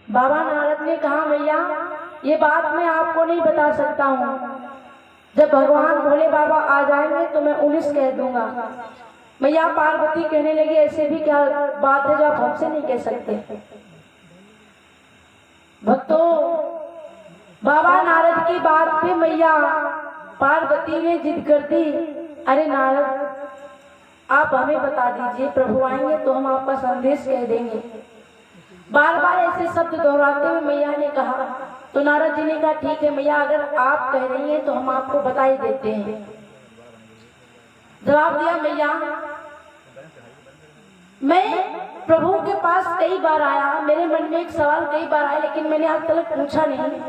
बाबा नारद ने कहा, मैया ये बात मैं आपको नहीं बता सकता हूँ, जब भगवान भोले बाबा आ जाएंगे तो मैं 19 कह दूंगा। मैया पार्वती कहने लगी, ऐसे भी क्या बात है जो आप हमसे नहीं कह सकते। भक्तों, बाबा नारद की बात पे मैया पार्वती ने जिद कर दी, अरे नारद आप हमें बता दीजिए, प्रभु आएंगे तो हम आपका संदेश कह देंगे। बार बार ऐसे शब्द दोहराते हुए मैया ने कहा, तो नारद जी ने कहा, ठीक है मैया, अगर आप कह रही हैं तो हम आपको बता ही देते हैं। जवाब दिया, मैया मैं प्रभु के पास कई बार आया, मेरे मन में एक सवाल कई बार आया, लेकिन मैंने आज तक पूछा नहीं।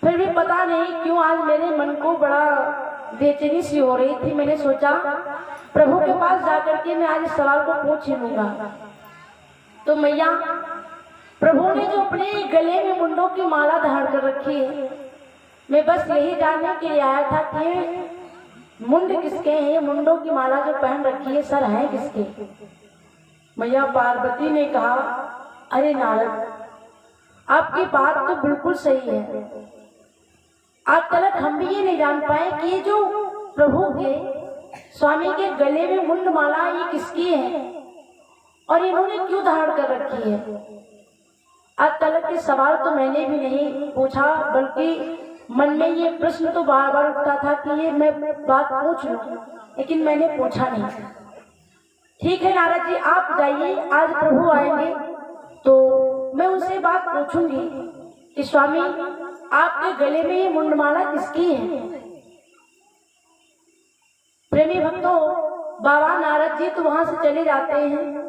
फिर भी पता नहीं क्यों आज मेरे मन को बड़ा बेचैनी सी हो रही थी। मैंने सोचा प्रभु के पास जाकर के मैं आज इस सवाल को पूछ ही लूंगा। तो मैया, प्रभु ने जो अपने गले में मुंडों की माला धारण कर रखी है, मैं बस यही जानने के लिए आया था कि मुंड किसके हैं, ये मुंडों की माला जो पहन रखी है सर है किसके। मैया पार्वती ने कहा, अरे नारद आपकी बात तो बिल्कुल सही है, आज तक हम भी ये नहीं जान पाए कि ये जो प्रभु के स्वामी के गले में मुंड माला ये किसकी है और इन्होंने क्यों धारण कर रखी है। आज तक के सवाल तो मैंने भी नहीं पूछा, बल्कि मन में ये प्रश्न तो बार बार उठता था कि ये मैं बात पूछ लूं, लेकिन मैंने पूछा नहीं। ठीक है नारद जी, आप जाइए, आज प्रभु आएंगे तो मैं उनसे बात पूछूंगी कि स्वामी आपके गले में ये मुंडमाला किसकी है। प्रेमी भक्तों, बाबा नारद जी तो वहां से चले जाते हैं।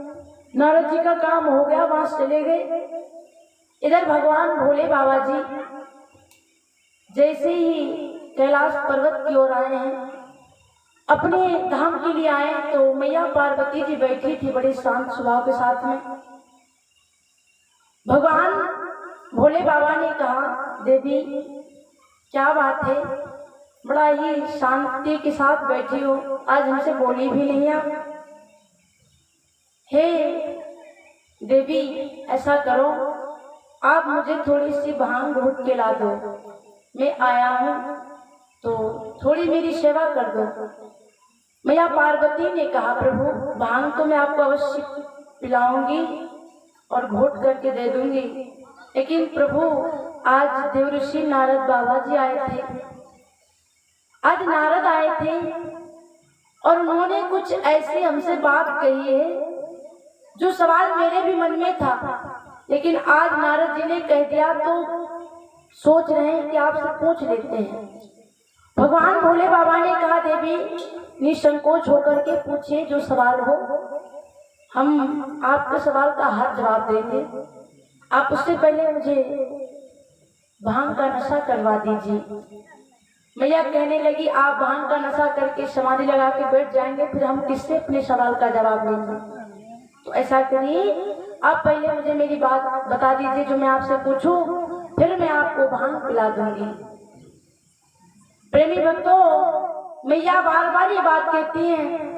नारद जी का काम हो गया, वहां से चले गए। इधर भगवान भोले बाबा जी जैसे ही कैलाश पर्वत की ओर आए हैं, अपने धाम के लिए आए, तो मैया पार्वती जी बैठी थी बड़े शांत स्वभाव के साथ में। भगवान भोले बाबा ने कहा, देवी क्या बात है, बड़ा ही शांति के साथ बैठी हो, आज हमसे बोली भी नहीं आप। हे देवी ऐसा करो, आप मुझे थोड़ी सी भांग घूट के ला दो, मैं आया हूँ तो थोड़ी मेरी सेवा कर दो। मैया पार्वती ने कहा, प्रभु भांग तो मैं आपको अवश्य पिलाऊंगी और घोट करके दे दूंगी, लेकिन प्रभु आज देवऋषि नारद बाबा जी आए थे, आज नारद आए थे और उन्होंने कुछ ऐसी हमसे बात कही है जो सवाल मेरे भी मन में था, लेकिन आज नारद जी ने कह दिया तो सोच रहे हैं कि आपसे पूछ लेते हैं। भगवान भोले बाबा ने कहा, देवी निसंकोच होकर के पूछिए जो सवाल हो, हम आपके सवाल का हर जवाब देंगे। आप उससे पहले मुझे भांग का नशा करवा दीजिए। मैया कहने लगी, आप भांग का नशा करके समाधि लगा के बैठ जाएंगे, फिर हम किससे अपने सवाल का जवाब देंगे। तो ऐसा करिए, आप पहले मुझे मेरी बात बता दीजिए जो मैं आपसे पूछूं, फिर मैं आपको भांग पिला दूंगी। प्रेमी भक्तों, मैया बार बार ये बात कहती हैं,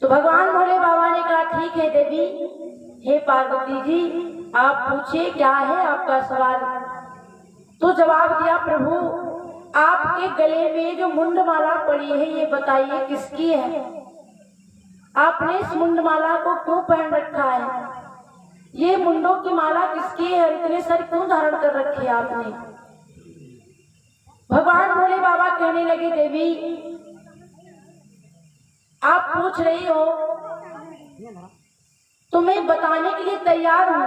तो भगवान भोले बाबा ने कहा, ठीक है देवी, हे पार्वती जी आप पूछिए क्या है आपका सवाल। तो जवाब दिया, प्रभु आपके गले में जो मुंडमाला पड़ी है ये बताइए किसकी है, आपने इस मुंडमाला को क्यों पहन रखा है, ये मुंडों की माला किसकी है, इतने सर क्यों धारण कर रखे आपने। भगवान भोले बाबा कहने लगे, देवी आप पूछ रही हो तो मैं बताने के लिए तैयार हूं,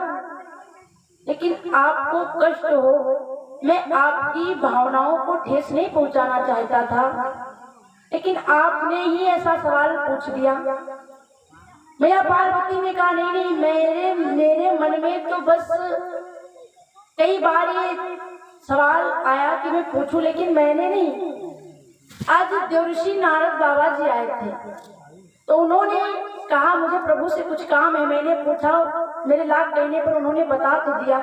लेकिन आपको कष्ट हो, मैं आपकी भावनाओं को ठेस नहीं पहुंचाना चाहता था, लेकिन आपने ही ऐसा सवाल पूछ दिया। मैया पार्वती ने कहा, नहीं नहीं, मेरे मन में तो बस कई बार ये सवाल आया कि मैं पूछूं, लेकिन मैंने नहीं। आज देवऋषि नारद बाबा जी आए थे तो उन्होंने कहा मुझे प्रभु से कुछ काम है, मैंने पूछा, मेरे लाख कहने पर उन्होंने बता तो दिया,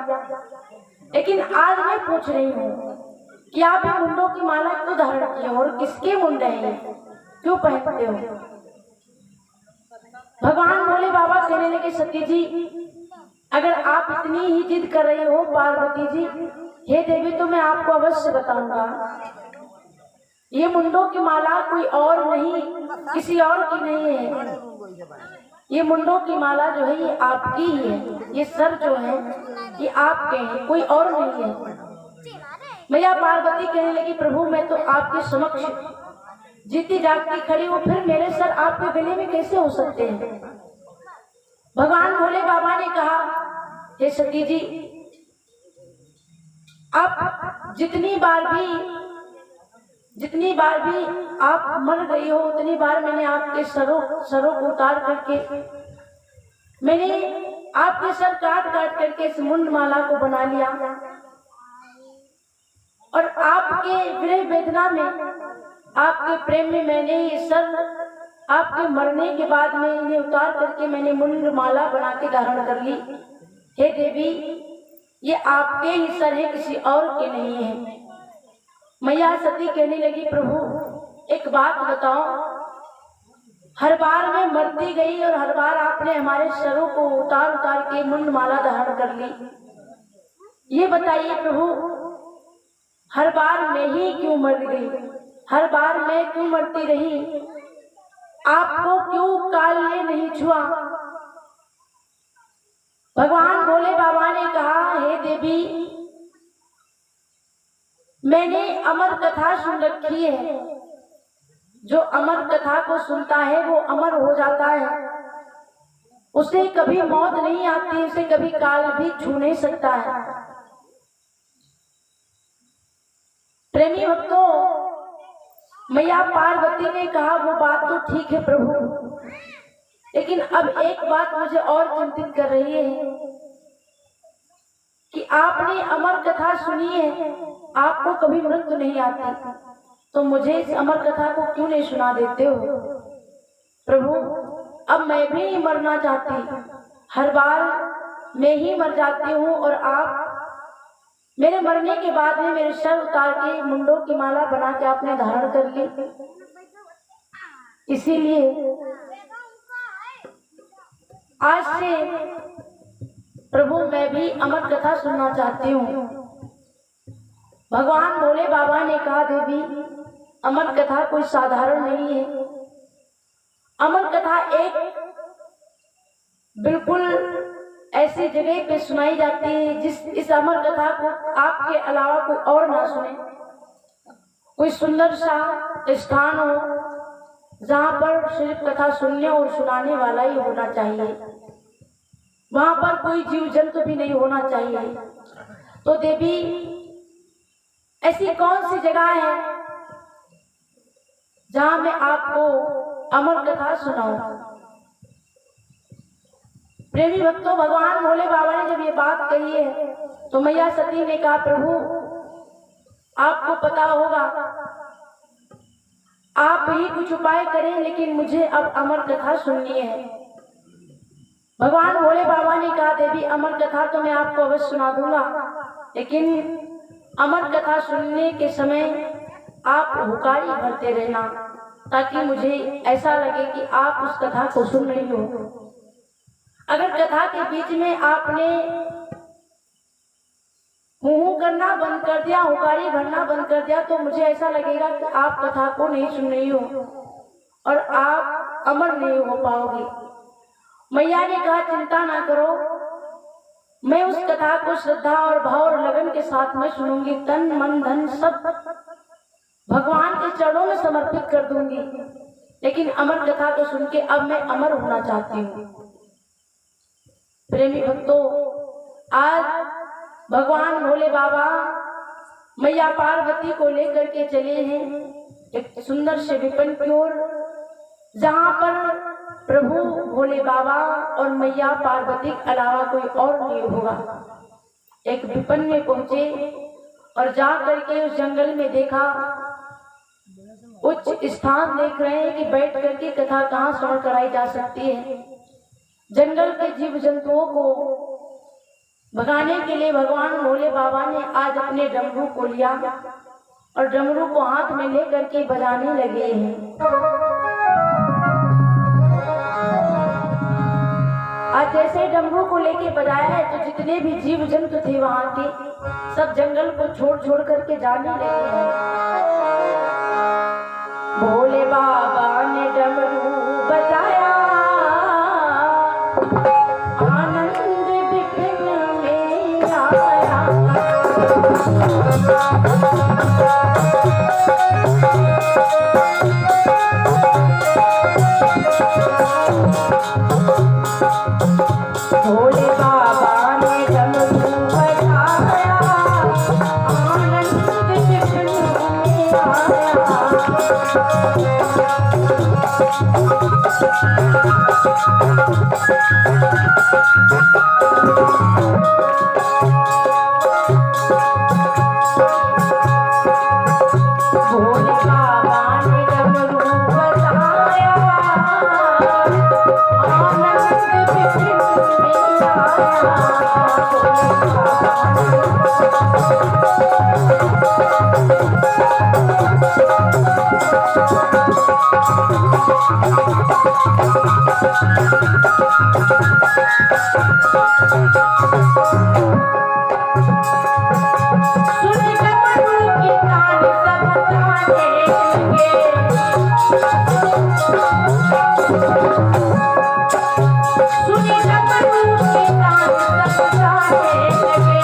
लेकिन आज मैं पूछ रही हूँ कि आप ये मुंडों की माला क्यों धारण किए हो और किसके मुंडे हैं, क्यों पहनते हो। भगवान भोले बाबा कहने लगे, सती जी अगर आप इतनी ही जिद कर रही हो पार्वती जी, हे देवी, तो मैं आपको अवश्य बताऊंगा। ये मुंडों की माला कोई और नहीं, किसी और की नहीं है। ये मुंडों की माला जो है ये आपकी ही है। ये सर जो है ये आपके हैं, कोई और नहीं है। मैया पार्वती कहने लगी, प्रभु मैं तो आपके समक्ष जीती जागती खड़ी हूँ, फिर मेरे सर आपके गले में कैसे हो सकते हैं? भगवान भोले बाबा ने कहा, हे सती जी, आप जितनी बार भी आप मर गई हो, उतनी बार मैंने आपके सरों को उतार करके, मैंने आपके सर काट करके इस मुंड माला को बना लिया, और आपके विरह वेदना में, आपके प्रेम में मैंने ये सर आपके मरने के बाद में इन्हें उतार करके मैंने मुंड माला बना के धारण कर ली। हे देवी, ये आपके ही सर है, किसी और के नहीं है। मैया सती कहने लगी, प्रभु एक बात बताओ, हर बार मैं मरती गई और हर बार आपने हमारे सरों को उतार के मुंड माला धारण कर ली। ये बताइए प्रभु, हर बार मैं ही क्यों मर गई? हर बार मैं क्यों मरती रही? आपको क्यों काल ने नहीं छुआ? भगवान भोले बाबा ने कहा, हे देवी, मैंने अमर कथा सुन रखी है। जो अमर कथा को सुनता है वो अमर हो जाता है, उसे कभी मौत नहीं आती, उसे कभी काल भी छू नहीं सकता है। प्रेमी भक्तों, मैया पार्वती ने कहा, वो बात तो ठीक है प्रभु, लेकिन अब एक बात मुझे और चिंतित कर रही है कि आपने अमर कथा सुनी है, आपको कभी मृत्यु नहीं आती, तो मुझे इस अमर कथा को क्यों नहीं सुना देते हो? प्रभु, अब मैं भी नहीं मरना चाहती, हर बार मैं ही मर जाती हूँ और आप मेरे मरने के बाद में मेरे सर उतार के मुंडों की माला बना के आपने धारण कर ली। इसीलिए आज से प्रभु मैं भी अमर कथा सुनना चाहती हूँ। भगवान भोले बाबा ने कहा, देवी, अमर कथा कोई साधारण नहीं है। अमर कथा एक बिल्कुल ऐसी जगह पे सुनाई जाती है इस अमर कथा को आपके अलावा कोई और ना सुने। कोई सुंदर सा स्थान हो जहाँ पर सिर्फ कथा सुनने और सुनाने वाला ही होना चाहिए, वहां पर कोई जीव जंतु भी नहीं होना चाहिए। तो देवी, ऐसी कौन सी जगह है जहां मैं आपको अमर कथा सुनाऊं? प्रेमी भक्तों, भगवान भोले बाबा ने जब ये बात कही है तो मैया सती ने कहा, प्रभु आपको पता होगा, आप ही कुछ उपाय करें, लेकिन मुझे अब अमर कथा सुननी है। भगवान भोले बाबा ने कहा, देवी, अमर कथा तो मैं आपको अवश्य सुना दूंगा, लेकिन अमर कथा सुनने के समय आप हुकारी भरते रहना, ताकि मुझे ऐसा लगे कि आप उस कथा को सुन रही हो। अगर कथा के बीच में आपने हूँ करना बंद कर दिया, हुकारी भरना बंद कर दिया, तो मुझे ऐसा लगेगा कि आप कथा को नहीं सुन रही हो और आप अमर नहीं हो पाओगी। मैया ने कहा, चिंता ना करो, मैं उस कथा को श्रद्धा और भाव और लगन के साथ में सुनूंगी, तन मन धन सब भगवान के चरणों में समर्पित कर दूंगी, लेकिन अमर कथा को सुन के अब मैं अमर होना चाहती हूँ। प्रेमी भक्तों, आज भगवान भोले बाबा मैया पार्वती को लेकर के चले हैं एक सुंदर से विपिन की ओर, जहाँ पर प्रभु भोले बाबा और मैया पार्वती के अलावा कोई और नहीं होगा। एक विपिन में पहुंचे और जा करके उस जंगल में देखा, उच्च स्थान देख रहे हैं कि बैठ करके कथा कहाँ श्रवण कराई जा सकती है। जंगल के जीव जंतुओं को भगाने के लिए भगवान भोले बाबा ने आज अपने डमरू को लिया और डमरू को हाथ में लेकर के बजाने लगे हैं। आज जैसे डमरू को लेके बजाया है तो जितने भी जीव जंतु थे वहां के सब जंगल को छोड़ छोड़ करके जाने लगे हैं। भोले बाबा ने डमरू बजाया, आनंद विपिन में आया। भोले बाबा ने डमरू बजाया, आनंद विपिन में आया। भोले बाबा ने डमरू बजाया, आनंद विपिन में सुन डमरू की तान सब जाने लगे। सुन डमरू की तान सब जाने लगे।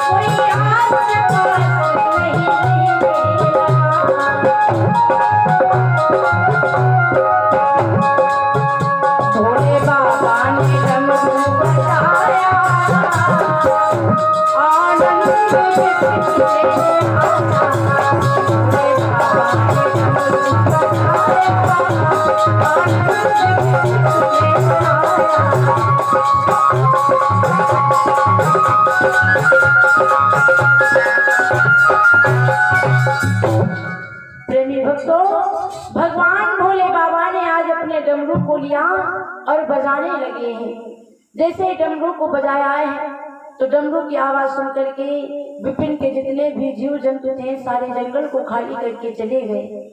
कोई आस पास नहीं लगा। भोले बाबा ने डमरू बजाया, आनंद विपिन में आया। भोले बाबा ने डमरू बजाया, आनंद विपिन में आया। प्रेमी भक्तों, भगवान भोले बाबा ने आज अपने डमरू को लिया और बजाने लगे हैं। जैसे डमरू को बजाया है तो डमरू की आवाज सुन करके विपिन के जितने भी जीव जंतु थे सारे जंगल को खाली करके चले गए।